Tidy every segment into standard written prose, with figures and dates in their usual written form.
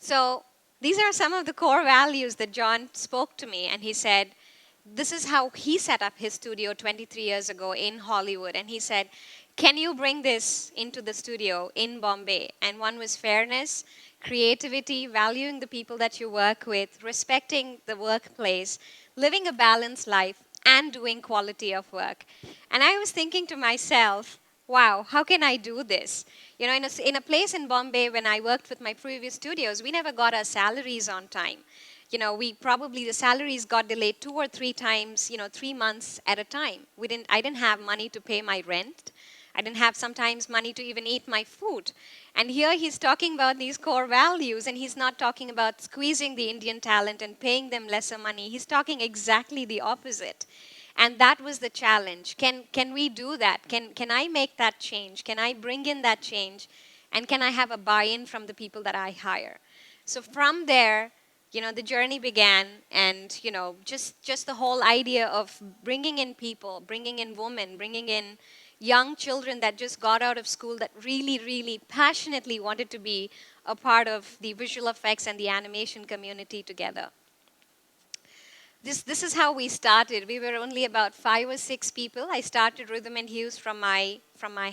So these are some of the core values that John spoke to me, and he said, this is how he set up his studio 23 years ago in Hollywood. And he said, can you bring this into the studio in Bombay? And one was fairness, creativity, valuing the people that you work with, respecting the workplace, living a balanced life, and doing quality of work. And I was thinking to myself, wow, how can I do this? You know, in a place in Bombay, when I worked with my previous studios, we never got our salaries on time. You know, the salaries got delayed 2 or 3 times, 3 months at a time. I didn't have money to pay my rent. I didn't have sometimes money to even eat my food. And here he's talking about these core values, and he's not talking about squeezing the Indian talent and paying them lesser money. He's talking exactly the opposite. And that was the challenge. Can we do that? Can I make that change? Can I bring in that change? And can I have a buy-in from the people that I hire? So from there, the journey began, and, just the whole idea of bringing in people, bringing in women, bringing in young children that just got out of school that really, really passionately wanted to be a part of the visual effects and the animation community together. This is how we started. We were only about 5 or 6 people. I started Rhythm and Hues from my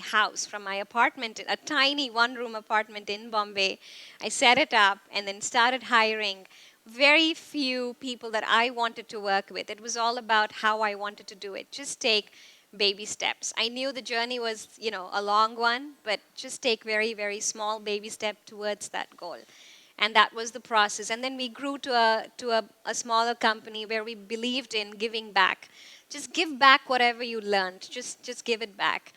house, from my apartment, a tiny one-room apartment in Bombay. I set it up and then started hiring very few people that I wanted to work with. It was all about how I wanted to do it. Just take baby steps. I knew the journey was, a long one, but just take very, very small baby step towards that goal. And that was the process. And then we grew to a smaller company where we believed in giving back. Just give back whatever you learned. Just give it back.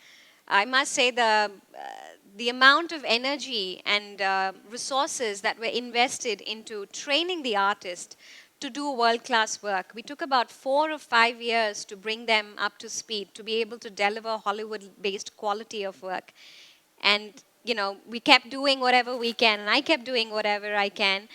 I must say the amount of energy and resources that were invested into training the artist to do world-class work. We took about 4 or 5 years to bring them up to speed, to be able to deliver Hollywood-based quality of work. And we kept doing whatever we can, and I kept doing whatever I can.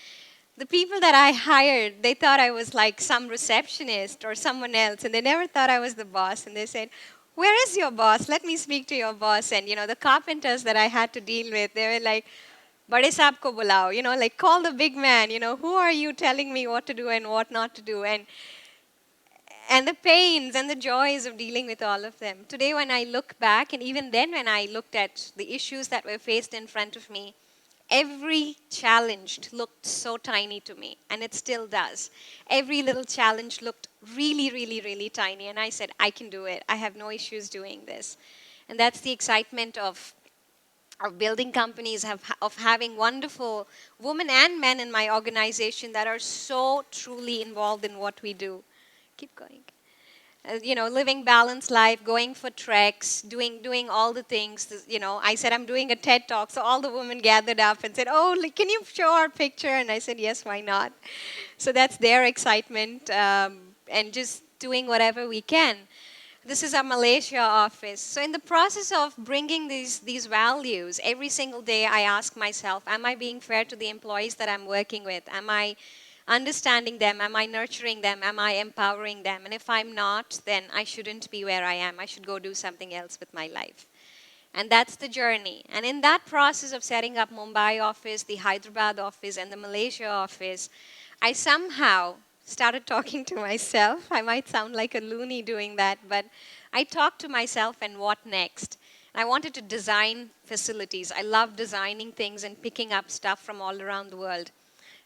The people that I hired, they thought I was like some receptionist or someone else, and they never thought I was the boss. And they said, where is your boss? Let me speak to your boss. And, the carpenters that I had to deal with, they were like, Bade saab ko bulao, like call the big man, who are you telling me what to do and what not to do? And the pains and the joys of dealing with all of them. Today, when I look back, and even then when I looked at the issues that were faced in front of me, every challenge looked so tiny to me, and it still does. Every little challenge looked really, really, really tiny, and I said, I can do it. I have no issues doing this. And that's the excitement of building companies, of having wonderful women and men in my organization that are so truly involved in what we do. Keep going. Living balanced life, going for treks, doing all the things. I said I'm doing a TED talk, so all the women gathered up and said, "Oh, can you show our picture?" And I said, "Yes, why not?" So that's their excitement, and just doing whatever we can. This is our Malaysia office. So in the process of bringing these values, every single day I ask myself, am I being fair to the employees that I'm working with? Am I understanding them? Am I nurturing them? Am I empowering them? And if I'm not, then I shouldn't be where I am. I should go do something else with my life. And that's the journey. And in that process of setting up Mumbai office, the Hyderabad office, and the Malaysia office, I somehow started talking to myself. I might sound like a loony doing that, but I talked to myself, and what next? I wanted to design facilities. I love designing things and picking up stuff from all around the world.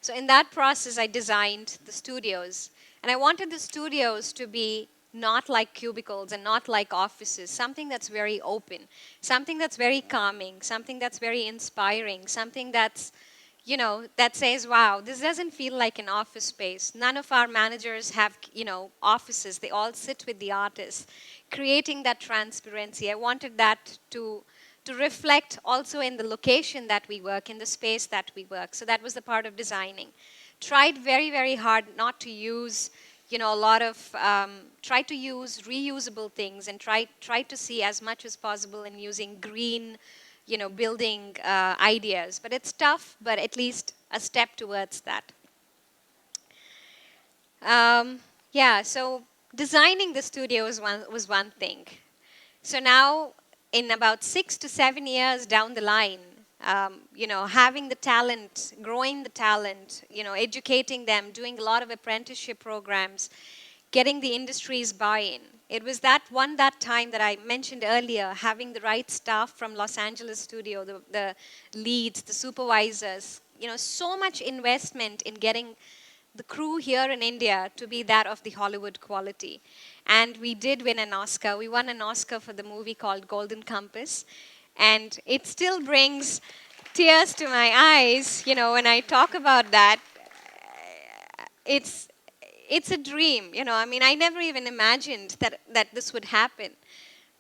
So in that process, I designed the studios. And I wanted the studios to be not like cubicles and not like offices, something that's very open, something that's very calming, something that's very inspiring, something that's, that says, wow, this doesn't feel like an office space. None of our managers have, offices. They all sit with the artists, creating that transparency. I wanted that to reflect also in the location that we work, in the space that we work. So that was the part of designing. Tried very, very hard not to use, try to use reusable things, and try to see as much as possible in using green, building ideas. But it's tough, but at least a step towards that. So designing the studio was one thing. So now, in about 6 to 7 years down the line, having the talent, growing the talent, educating them, doing a lot of apprenticeship programs, getting the industry's buy-in. It was that time that I mentioned earlier, having the right staff from Los Angeles studio, the leads, the supervisors, so much investment in getting the crew here in India to be that of the Hollywood quality. And we did win an Oscar. We won an Oscar for the movie called Golden Compass. And it still brings tears to my eyes, when I talk about that. It's a dream, I never even imagined that this would happen.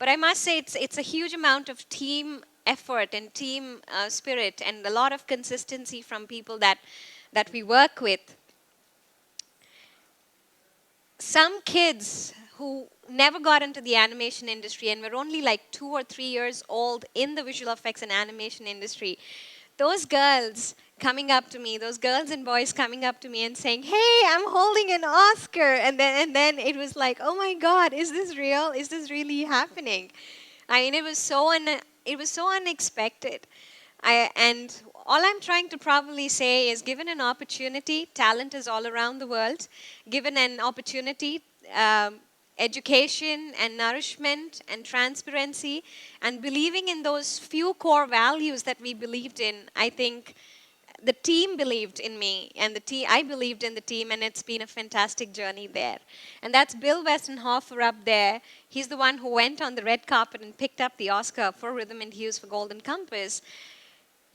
But I must say it's a huge amount of team effort and team spirit and a lot of consistency from people that we work with. Some kids who never got into the animation industry and were only like 2 or 3 years old in the visual effects and animation industry, those girls coming up to me, those girls and boys coming up to me and saying, "Hey, I'm holding an Oscar," and then it was like, "Oh my God, is this real? Is this really happening?" I mean, it was so unexpected. And all I'm trying to probably say is, given an opportunity, talent is all around the world. Given an opportunity, education and nourishment and transparency and believing in those few core values that we believed in, I think the team believed in me, and I believed in the team, and it's been a fantastic journey there. And that's Bill Westenhofer up there. He's the one who went on the red carpet and picked up the Oscar for Rhythm and Hues for Golden Compass.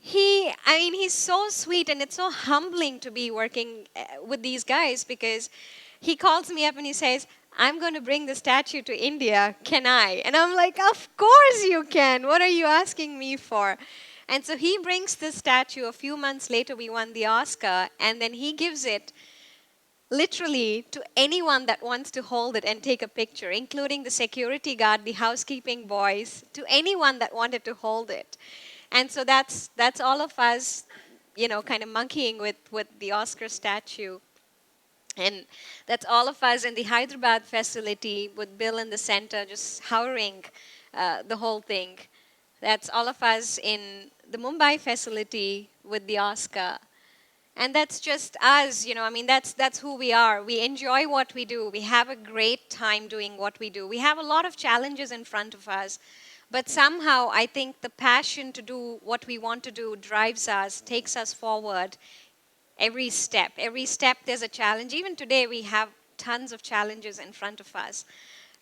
He's so sweet, and it's so humbling to be working with these guys, because he calls me up and he says, "I'm going to bring the statue to India. Can I?" And I'm like, "Of course you can. What are you asking me for?" And so he brings the statue. A few months later, we won the Oscar, and then he gives it literally to anyone that wants to hold it and take a picture, including the security guard, the housekeeping boys, to anyone that wanted to hold it. And so that's all of us, kind of monkeying with the Oscar statue. And that's all of us in the Hyderabad facility with Bill in the center, just hovering the whole thing. That's all of us in the Mumbai facility with the Oscar. And that's just us, that's who we are. We enjoy what we do. We have a great time doing what we do. We have a lot of challenges in front of us. But somehow, I think the passion to do what we want to do drives us, takes us forward every step. Every step, there's a challenge. Even today, we have tons of challenges in front of us.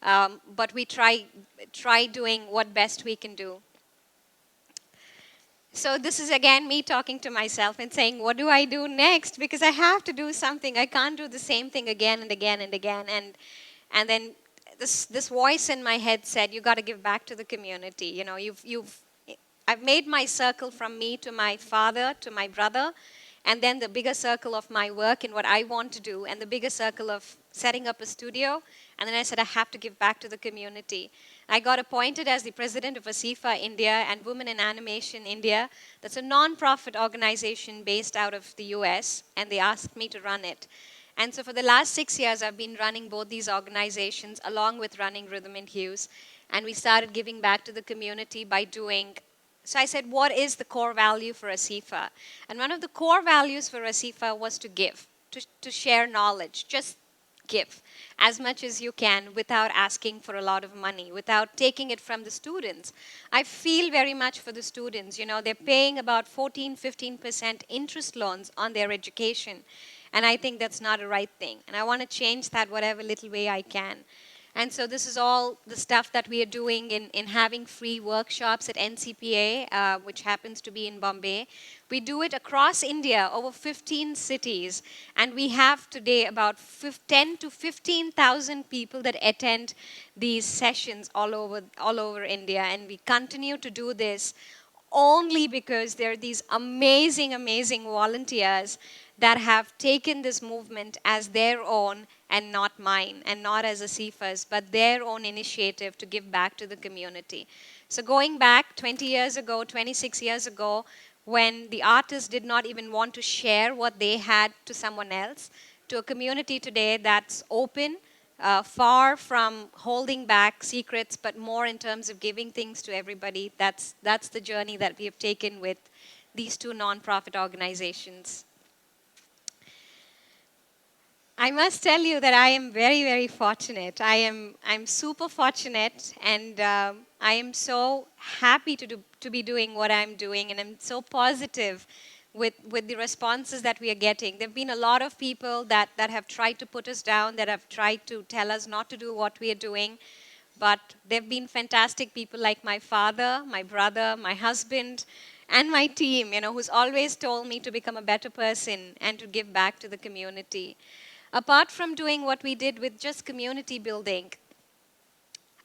But we try doing what best we can do. So this is again me talking to myself and saying, what do I do next? Because I have to do something. I can't do the same thing again and again and again. And then this voice in my head said, you got to give back to the community. I've made my circle from me to my father, to my brother, and then the bigger circle of my work and what I want to do, and the bigger circle of setting up a studio. And then I said, I have to give back to the community. I got appointed as the president of Asifa India and Women in Animation India. That's a non-profit organization based out of the US, and they asked me to run it. And so for the last 6 years, I've been running both these organizations along with running Rhythm and Hues. And we started giving back to the community by doing. So I said, what is the core value for Asifa? And one of the core values for Asifa was to give, to share knowledge, just give as much as you can without asking for a lot of money, without taking it from the students. I feel very much for the students. They're paying about 14-15% interest loans on their education. And I think that's not a right thing. And I want to change that whatever little way I can. And so this is all the stuff that we are doing in having free workshops at NCPA, which happens to be in Bombay. We do it across India, over 15 cities. And we have today about 10 to 15,000 people that attend these sessions all over India. And we continue to do this only because there are these amazing, amazing volunteers that have taken this movement as their own and not mine, and not as Asifa's, but their own initiative to give back to the community. So going back 20 years ago, 26 years ago, when the artists did not even want to share what they had to someone else, to a community today that's open, far from holding back secrets, but more in terms of giving things to everybody. That's the journey that we have taken with these two nonprofit organizations. I must tell you that I am very, very fortunate. I'm super fortunate, and I am so happy to be doing what I'm doing, and I'm so positive with the responses that we are getting. There have been a lot of people that have tried to put us down, that have tried to tell us not to do what we are doing, but there have been fantastic people like my father, my brother, my husband, and my team, who's always told me to become a better person and to give back to the community. Apart from doing what we did with just community building,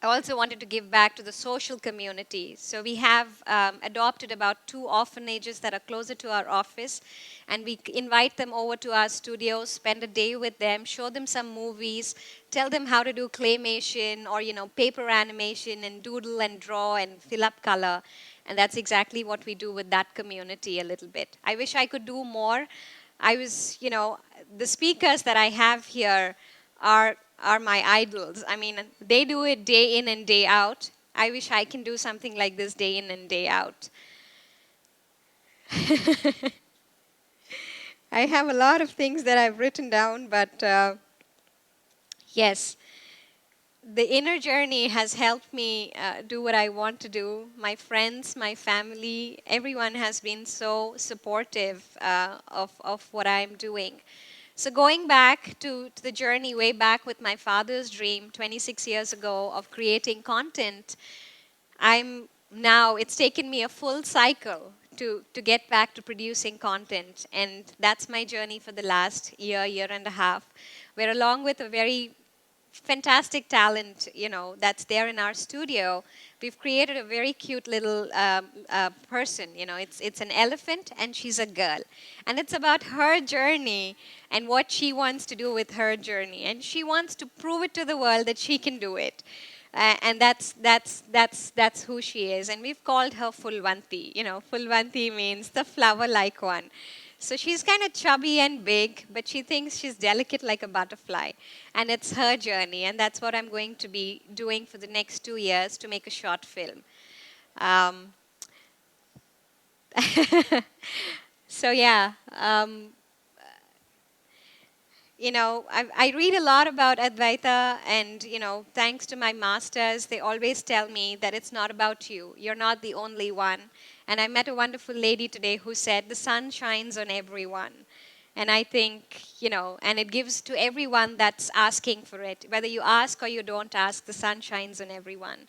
I also wanted to give back to the social community. So we have adopted about 2 orphanages that are closer to our office, and we invite them over to our studios, spend a day with them, show them some movies, tell them how to do claymation or paper animation and doodle and draw and fill up color. And that's exactly what we do with that community a little bit. I wish I could do more. The speakers that I have here are my idols. I mean, they do it day in and day out. I wish I can do something like this day in and day out. I have a lot of things that I've written down, but yes, the inner journey has helped me do what I want to do. My friends, my family, everyone has been so supportive of what I'm doing. So going back to the journey way back with my father's dream 26 years ago of creating content, it's taken me a full cycle to get back to producing content. And that's my journey for the last year and a half, where along with a very fantastic talent, that's there in our studio, we've created a very cute little person. It's an elephant, and she's a girl, and it's about her journey and what she wants to do with her journey, and she wants to prove it to the world that she can do it. And that's who she is, and we've called her Fulvanti. Fulvanti means the flower-like one. So she's kind of chubby and big, but she thinks she's delicate like a butterfly. And it's her journey, and that's what I'm going to be doing for the next 2 years to make a short film. Um, so yeah, I read a lot about Advaita, and, thanks to my masters, they always tell me that it's not about you. You're not the only one. And I met a wonderful lady today who said, the sun shines on everyone. And I think, and it gives to everyone that's asking for it. Whether you ask or you don't ask, the sun shines on everyone.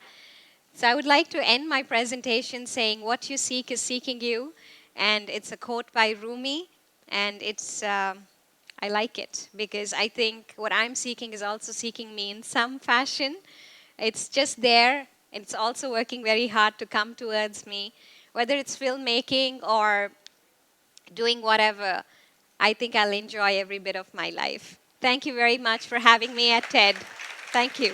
So I would like to end my presentation saying, what you seek is seeking you. And it's a quote by Rumi, and it's... I like it because I think what I'm seeking is also seeking me in some fashion. It's just there. It's also working very hard to come towards me. Whether it's filmmaking or doing whatever, I think I'll enjoy every bit of my life. Thank you very much for having me at TED. Thank you.